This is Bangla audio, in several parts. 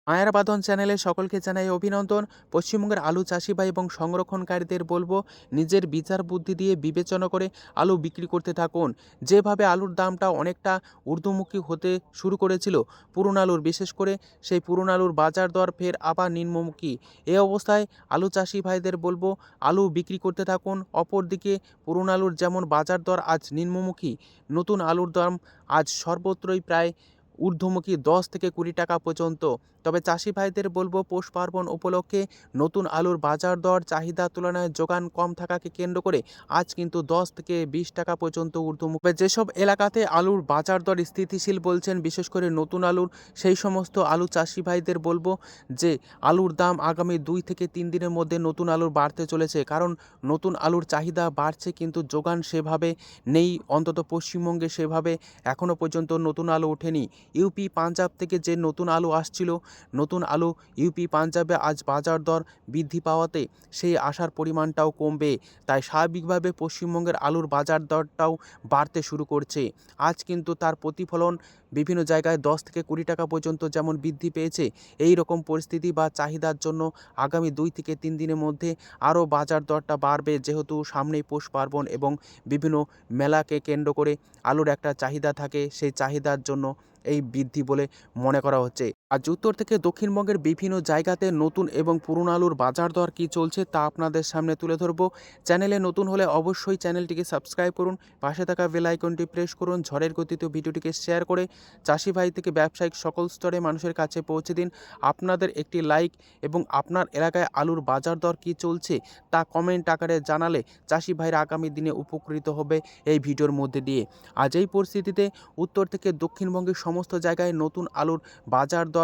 মায়ের বাঁধন চ্যানেলে সকলকে জানাই অভিনন্দন। পশ্চিমবঙ্গের আলু চাষি ভাই এবং সংরক্ষণকারীদের বলবো, নিজের বিচার বুদ্ধি দিয়ে বিবেচনা করে আলু বিক্রি করতে থাকুন। যেভাবে আলুর দামটা অনেকটা ঊর্ধ্বমুখী হতে শুরু করেছিল পুরনো আলুর, বিশেষ করে সেই পুরনো আলুর বাজার দর ফের আবার নিম্নমুখী। এই অবস্থায় আলু চাষি ভাইদের বলবো, আলু বিক্রি করতে থাকুন। অপরদিকে পুরনো আলুর যেমন বাজার দর আজ নিম্নমুখী, নতুন আলুর দাম আজ সর্বত্রই প্রায় ঊর্ধ্বমুখী 10 থেকে 20 টাকা পর্যন্ত। তবে চাষি ভাইদের বলবো, পৌষ পার্বণ উপলক্ষে নতুন আলুর বাজার দর চাহিদার তুলনায় যোগান কম থাকাকে কেন্দ্র করে আজ কিন্তু 10 থেকে 20 টাকা পর্যন্ত ঊর্ধ্বমুখী। তবে যেসব এলাকাতে আলুর বাজার দর স্থিতিশীল বলছেন, বিশেষ করে নতুন আলুর, সেই সমস্ত আলু চাষি ভাইদের বলবো যে আলুর দাম আগামী 2 থেকে 3 দিনের মধ্যে নতুন আলুর বাড়তে চলেছে। কারণ নতুন আলুর চাহিদা বাড়ছে, কিন্তু যোগান সেভাবে নেই, অন্তত পশ্চিমবঙ্গে সেভাবে এখনও পর্যন্ত নতুন আলু ওঠেনি। ইউপি পাঞ্জাব থেকে যে নতুন আলু আসছিল, নতুন আলু ইউপি পাঞ্জাবে আজ বাজার দর বৃদ্ধি পাওয়াতে সেই আসার পরিমাণটাও কমবে। তাই স্বাভাবিকভাবে পশ্চিমবঙ্গের আলুর বাজার দরটাও বাড়তে শুরু করছে। আজ কিন্তু তার প্রতিফলন বিভিন্ন জায়গায় 10 থেকে 20 টাকা পর্যন্ত যেমন বৃদ্ধি পেয়েছে, এই রকম পরিস্থিতি বা চাহিদার জন্য আগামী 2 থেকে 3 দিনের মধ্যে আরও বাজার দরটা বাড়বে, যেহেতু সামনেই পৌষ পার্বণ এবং বিভিন্ন মেলাকে কেন্দ্র করে আলুর একটা চাহিদা থাকে। সেই চাহিদার জন্য এই বৃদ্ধি বলে মনে করা হচ্ছে। আজ উত্তর থেকে দক্ষিণবঙ্গের বিভিন্ন জায়গাতে নতুন এবং পুরনো আলুর বাজার দর কী চলছে তা আপনাদের সামনে তুলে ধরবো। চ্যানেলে নতুন হলে অবশ্যই চ্যানেলটিকে সাবস্ক্রাইব করুন, পাশে থাকা বেল আইকনটি প্রেস করুন, ঝড়ের গতিতে ভিডিওটিকে শেয়ার করে চাষি ভাই থেকে ব্যবসায়িক সকল স্তরে মানুষের কাছে পৌঁছে দিন। আপনাদের একটি লাইক এবং আপনার এলাকায় আলুর বাজার দর কী চলছে তা কমেন্ট আকারে জানালে চাষি ভাইরা আগামী দিনে উপকৃত হবে এই ভিডিওর মধ্যে দিয়ে। আজ এই পরিস্থিতিতে উত্তর থেকে দক্ষিণবঙ্গের সমস্ত জায়গায় নতুন আলুর বাজার দর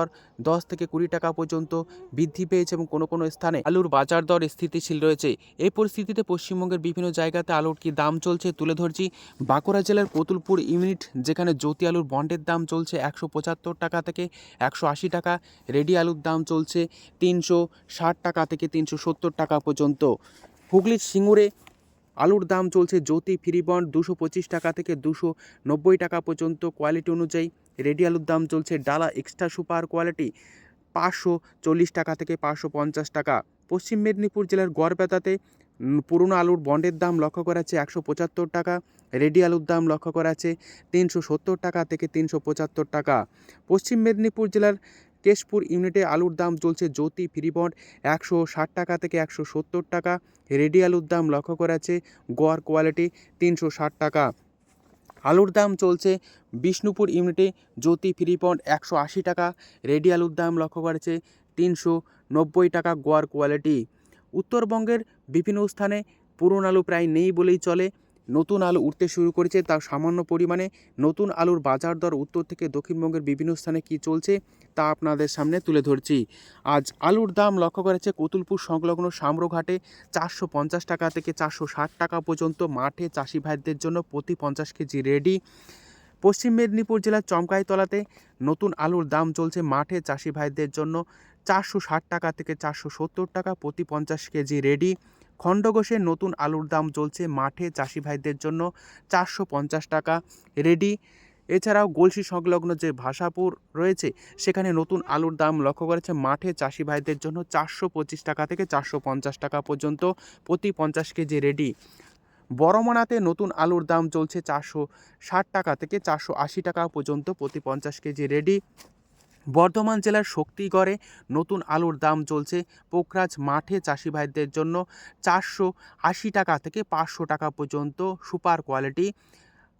10 থেকে 20 টাকা পর্যন্ত বৃদ্ধি পেয়েছে এবং কোনো কোনো স্থানে আলুর বাজার দর স্থিতিশীল রয়েছে। এই পরিস্থিতিতে পশ্চিমবঙ্গের বিভিন্ন জায়গাতে আলুর কী দাম চলছে তুলে ধরছি। বাঁকুড়া জেলার কতুলপুর ইউনিট, যেখানে জ্যোতি আলুর বন্ডের দাম চলছে 175 টাকা থেকে 180 টাকা। রেডি আলুর দাম চলছে 360 টাকা থেকে 370 টাকা পর্যন্ত। হুগলির সিঙ্গুরে আলুর দাম চলছে জ্যোতি ফ্রি বন্ড 225 টাকা থেকে 290 টাকা পর্যন্ত কোয়ালিটি অনুযায়ী। রেডি আলুর দাম চলছে ডালা এক্সট্রা সুপার কোয়ালিটি 540 টাকা থেকে 550 টাকা। পশ্চিম মেদিনীপুর জেলার গড়বেতাতে পুরনো আলুর বন্ডের দাম লক্ষ্য করা যাচ্ছে 175 টাকা। রেডি আলুর দাম লক্ষ্য করা যাচ্ছে 370 টাকা থেকে 375 টাকা। পশ্চিম মেদিনীপুর জেলার কেশপুর ইউনিটে আলুর দাম চলছে জ্যোতি ফ্রি বন্ড 160 টাকা থেকে 170 টাকা। রেডি আলুর দাম লক্ষ্য করা যাচ্ছে গড় কোয়ালিটি 360 টাকা। আলুর দাম চলছে বিষ্ণুপুর ইউনিটে জ্যোতি ফ্রি বন্ড 180 টাকা। রেডি আলুর দাম লক্ষ্য করেছে 390 টাকা গড় কোয়ালিটি। উত্তরবঙ্গের বিভিন্ন স্থানে পুরনো আলু প্রায় নেই বলেই চলে, নতুন আলু উঠতে শুরু করেছে, তার সামান্য পরিমাণে। নতুন আলুর বাজার দর উত্তর থেকে দক্ষিণবঙ্গের বিভিন্ন স্থানে কী চলছে তা আপনাদের সামনে তুলে ধরছি। আজ আলুর দাম লক্ষ্য করেছে কতুলপুর সংলগ্ন সাম্রঘাটে 450 টাকা থেকে 460 টাকা পর্যন্ত। মাঠে চাষি ভাইদের জন্য প্রতি 50 কেজি রেডি। পশ্চিম মেদিনীপুর জেলার চমকাইতলাতে নতুন আলুর দাম চলছে মাঠে চাষি ভাইদের জন্য 460 টাকা থেকে 470 টাকা প্রতি 50 কেজি রেডি। খণ্ডঘোষে নতুন আলুর দাম চলছে মাঠে চাষি ভাইদের জন্য 450 টাকা রেডি। এছাড়াও গলসি সংলগ্ন যে ভাষাপুর রয়েছে, সেখানে নতুন আলুর দাম লক্ষ্য করেছে মাঠে চাষি ভাইদের জন্য 425 টাকা থেকে 450 টাকা পর্যন্ত প্রতি 50 কেজি রেডি। বড়মনাতে নতুন আলুর দাম চলছে 460 টাকা থেকে 480 টাকা পর্যন্ত প্রতি 50 কেজি রেডি। বর্ধমান জেলার শক্তিগড়ে নতুন আলুর দাম চলছে পোখরাজ মাঠে চাষি ভাইদের জন্য 480 টাকা থেকে 500 টাকা পর্যন্ত সুপার কোয়ালিটি।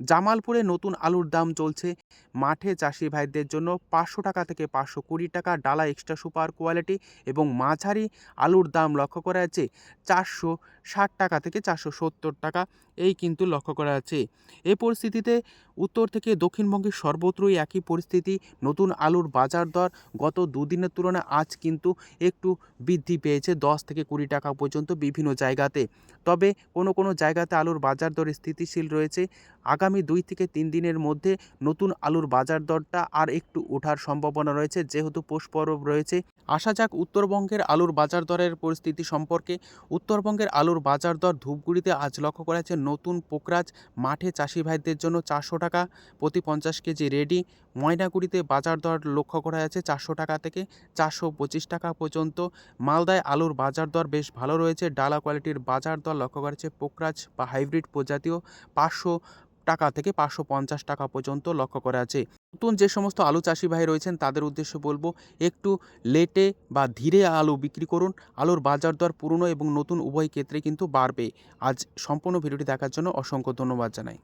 জামালপুরে নতুন আলুর দাম চলছে মাঠে চাষি ভাইদের জন্য 500 টাকা থেকে 520 টাকা ডালা এক্সট্রা সুপার কোয়ালিটি, এবং মাঝারি আলুর দাম লক্ষ্য করা যাচ্ছে 460 টাকা থেকে 470 টাকা, এই কিন্তু লক্ষ্য করা যাচ্ছে। এই পরিস্থিতিতে উত্তর থেকে দক্ষিণবঙ্গের সর্বত্রই একই পরিস্থিতি। নতুন আলুর বাজার দর গত দুদিনের তুলনায় আজ কিন্তু একটু বৃদ্ধি পেয়েছে 10 থেকে 20 টাকা পর্যন্ত বিভিন্ন জায়গাতে। তবে কোনো কোনো জায়গাতে আলুর বাজার দর স্থিতিশীল রয়েছে। আগামী আগামী 2 থেকে 3 দিনের মধ্যে নতুন আলুর বাজার দরটা আর একটু ওঠার সম্ভাবনা রয়েছে, যেহেতু পৌষ পরব রয়েছে। আসা যাক উত্তরবঙ্গের আলুর বাজার দরের পরিস্থিতি সম্পর্কে। উত্তরবঙ্গের আলুর বাজার দর ধূপগুড়িতে আজ লক্ষ্য করা যাচ্ছে নতুন পোকরাজ মাঠে চাষি ভাইদের জন্য 400 টাকা প্রতি 50 কেজি রেডি। ময়নাগুড়িতে বাজার দর লক্ষ্য করা যাচ্ছে 400 টাকা থেকে 425 টাকা পর্যন্ত। মালদায় আলুর বাজার দর বেশ ভালো রয়েছে। ডালা কোয়ালিটির বাজার দর লক্ষ্য করা যাচ্ছে পোকরাজ বা হাইব্রিড প্রজাতীয় 500 টাকা থেকে 550 টাকা পর্যন্ত লক্ষ্য করা আছে। নতুন যে সমস্ত আলু চাষি ভাই রয়েছেন তাদের উদ্দেশ্যে বলবো, একটু লেটে বা ধীরে আলু বিক্রি করুন। আলুর বাজার দর পুরনো এবং নতুন উভয় ক্ষেত্রে কিন্তু বাড়বে। আজ সম্পূর্ণ ভিডিওটি দেখার জন্য অসংখ্য ধন্যবাদ জানাই।